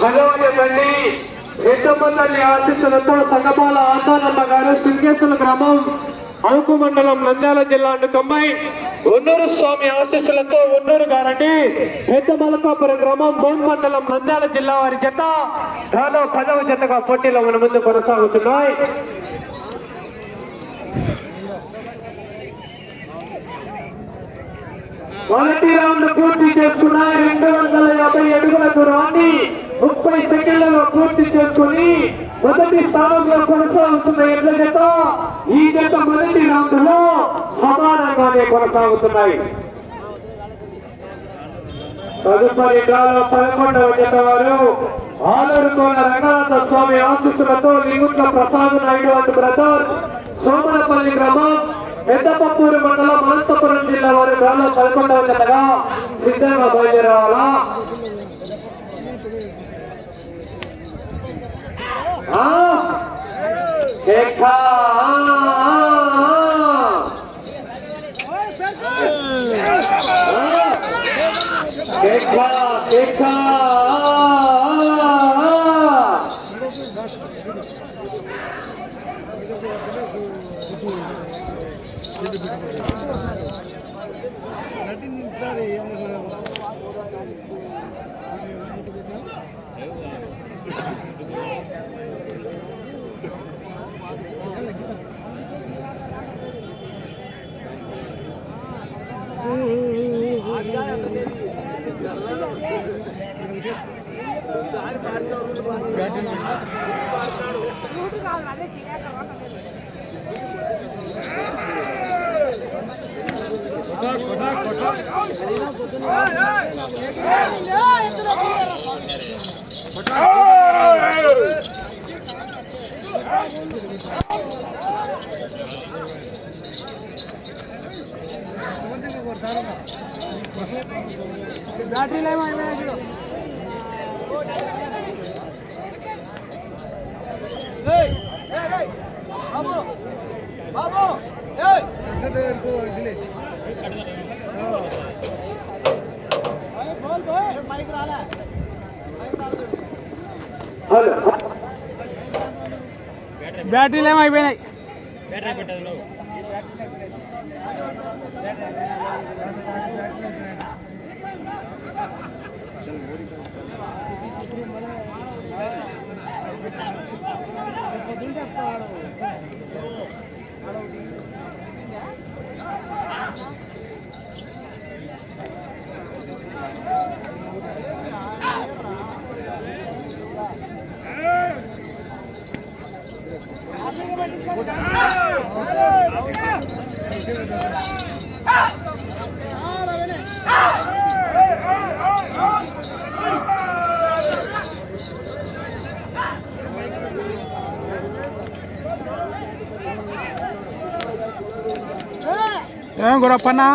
భగవతి రెడ్డమ్మ ఆశీస్సులతో సంగమాల ఆందోళన గారు సింగేశ్వర గ్రామం అవుకు మండలం నంద్యాల జిల్లా కంబై ఒన్నూరు స్వామి ఆశీస్సులతో ఒన్నూరు గారండి పెద్ద మలకాపురం గ్రామం బోన్ మండలం నంద్యాల జిల్లా వారి జత దాలో 10వ జతగా పోటీలో మన ముందు కొనసాగుతున్నాయి. మొదటి రౌండ్ పూర్తి చేసుకున్నాయి. 250 అడుగుల దూరాన్ని 30 సెకండ్లలో పూర్తి చేసుకుని మొదటి స్థానంలో కొనసాగుతున్న ఎడ్ల జత ఈ జత మొదటి రౌండ్ లో సమానంగానే కొనసాగుతున్నాయి. తదుపరి 11వ జత వారు ఆలూరుకోన రంగనాథ స్వామి ఆశీస్సులతో లింగుట్ల ప్రసాద్ నాయుడు అండ్ బ్రదర్స్ సోమనపల్లి గ్రామం పెద్దపప్పూరు మండలం అనంతపురం జిల్లా వారి 11వ జతగా సిద్ధంగా బయలుదేరావాలా. బ్యాటరీలు ఏమైపోయినాయి. ఏం గురప్పన్నా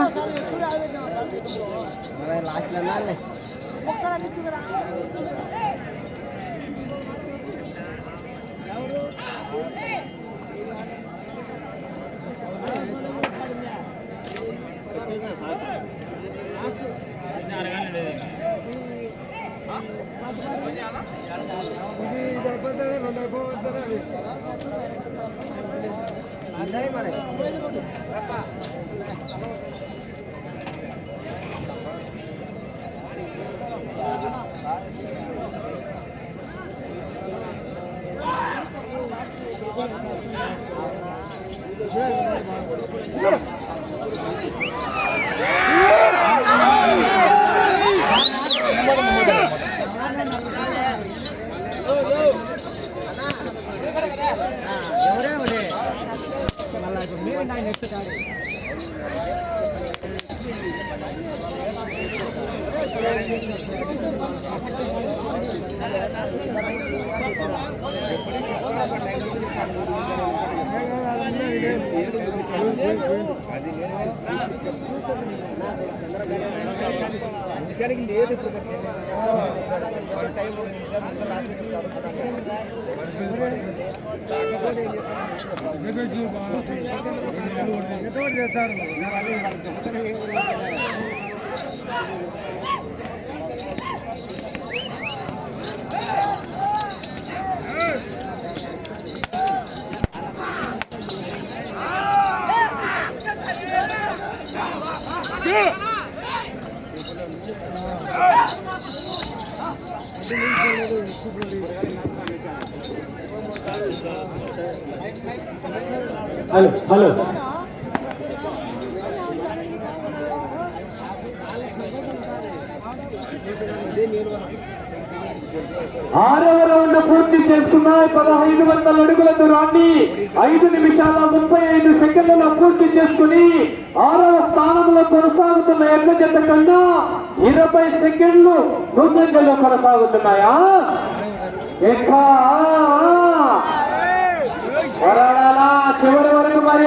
అది హలో హలో ఆరవ రౌండ్ పూర్తి చేసుకున్నాయి. 1500 అడుగుల దూరాన్ని 5 నిమిషాల 35 సెకండ్లలో పూర్తి చేసుకుని 6వ స్థానంలో కొనసాగుతున్న ఎడ్ల జత కన్నా 20 సెకండ్లు ముందంజలో కొనసాగుతున్నాయా? చివరి వరకు మరి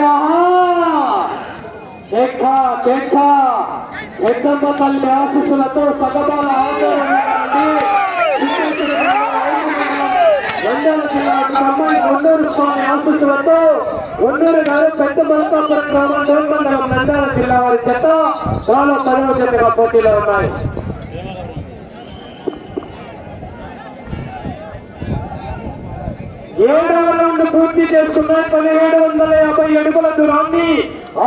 పెద్దమ్మ తల్లి ఆశీస్సులతో సగబాల ఆందోళన నంద్యాల జిల్లా ఒన్నూరు స్వామి ఆశీస్సులతో ఒన్నూరు గారు పెద్ద మల్కాపురం గ్రామం మండలం నంద్యాల జిల్లా వారి చేత చాలా తరువు జతగా పోటీలో ఉన్నాయి. ఏడవ రౌండ్ పూర్తి చేసుకున్నాయి. 1750 అడుగుల దూరాన్ని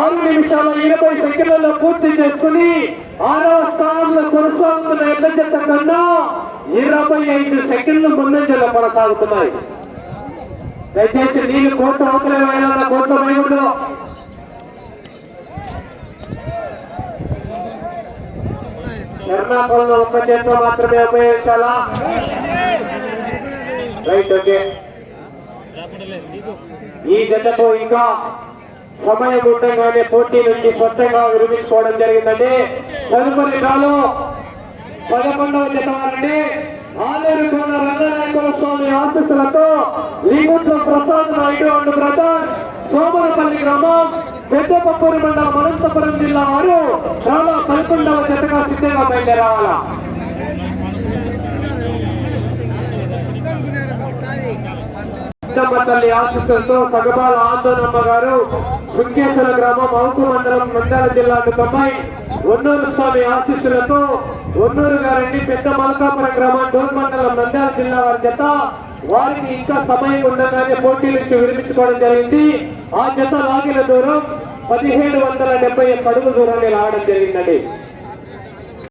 6 నిమిషాల 20 సెకండ్లలో పూర్తి చేసుకుని 6వ స్థానంలో కొనసాగుతున్న ఎడ్ల జత కన్నా 25 సెకండ్లు ముందంజలో కొనసాగుతున్నాయి. దయచేసి నీళ్లు కోట్ల అవతలే వేయాలన్న కోట్ల వైపులో చర్ణాపంలో ఒక్క చేతిలో మాత్రమే ఉపయోగించాలా? Right, okay. ఈ జతకు ఇంకా సమయం ఉండగానే పోటీ నుంచి స్వచ్ఛంగా విరమించుకోవడం జరిగిందండి. తదుపరి డ్రాలో 11వ జత వారండి ఆలేరు కోన రంగనాయకుల స్వామి ఆశీస్సులతో లీగుంట్ల ప్రసాద్ నాయుడు అండ్ బ్రదర్ సోమరపల్లి గ్రామం పెద్దపప్పూరు మండలం అనంతపురం జిల్లా వారు డ్రాలో 11వ జతగా సిద్ధంగా బయలుదేరావాలా? తల్లి ఆశీస్సులతో సగబాల ఆందోళనమ్మ గారు శృంగేశ్వర గ్రామం అవుకు మండలం నంద్యాల జిల్లా 90 ఒన్నూరు స్వామి ఆశీస్సులతో ఒన్నూరు గారండి పెద్ద మల్కాపురం గ్రామం డోల్ మండలం నంద్యాల జిల్లా వారి జత వారికి ఇంకా సమయం ఉండగానే పోటీ నుంచి విరమించుకోవడం జరిగింది. ఆ జత లాగిన దూరం 1770 అడుగుల దూరాన్ని రావడం జరిగిందండి.